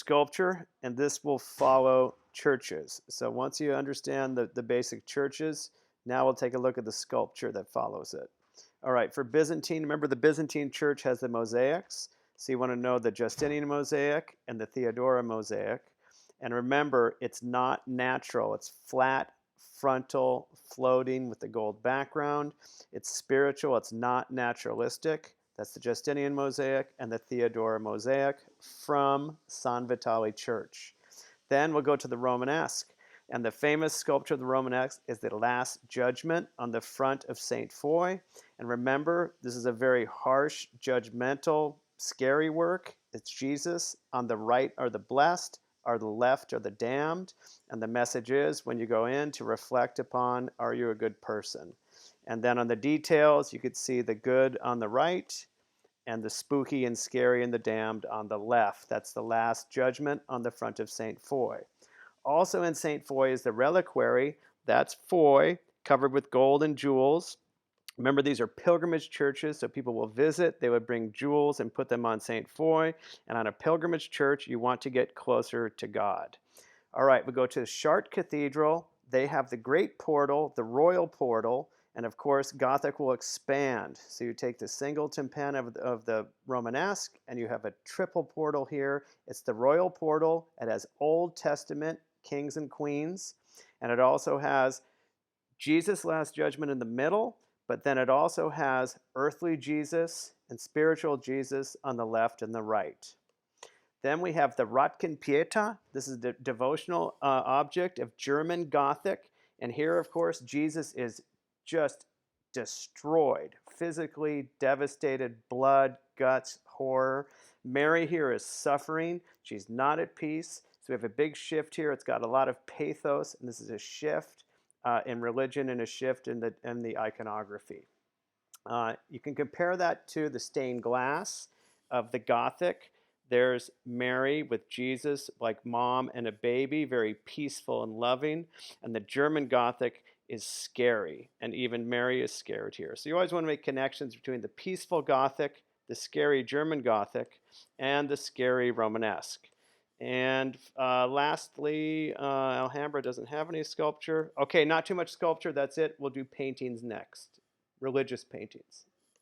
sculpture, and this will follow churches. So once you understand the basic churches, now we'll take a look at the sculpture that follows it. All right, for Byzantine, remember the Byzantine church has the mosaics. So you want to know the Justinian mosaic and the Theodora mosaic. And remember, it's not natural. It's flat, frontal, floating with the gold background. It's spiritual. It's not naturalistic. That's the Justinian mosaic and the Theodora mosaic from San Vitale Church. Then we'll go to the Romanesque. And the famous sculpture of the Romanesque is the Last Judgement on the front of St. Foy. And remember, this is a very harsh, judgmental, scary work. It's Jesus. On the right are the blessed, on the left are the damned. And the message is, when you go in, to reflect upon, are you a good person? And then on the details, you could see the good on the right and the spooky and scary and the damned on the left. That's the Last Judgement on the front of St. Foy. Also in St. Foy is the reliquary. That's Foy, covered with gold and jewels. Remember, these are pilgrimage churches, so people will visit. They would bring jewels and put them on St. Foy. And on a pilgrimage church, you want to get closer to God. All right, we go to Chartres Cathedral. They have the great portal, the Royal Portal. And of course, Gothic will expand. So you take the single tympan of the Romanesque, and you have a triple portal here. It's the Royal Portal. It has Old Testament kings and queens. And it also has Jesus' Last Judgement in the middle, but then it also has earthly Jesus and spiritual Jesus on the left and the right. Then we have the Rottgen Pieta. This is the devotional object of German Gothic. And here, of course, Jesus is just destroyed, physically devastated, blood, guts, horror. Mary here is suffering. She's not at peace. So we have a big shift here. It's got a lot of pathos, and this is a shift in religion and a shift in the iconography. You can compare that to the stained glass of the Gothic. There's Mary with Jesus like mom and a baby, very peaceful and loving. And the German Gothic is scary, and even Mary is scared here. So you always want to make connections between the peaceful Gothic, the scary German Gothic, and the scary Romanesque. And lastly, Alhambra doesn't have any sculpture. Okay, not too much sculpture. That's it. We'll do paintings next. Religious paintings.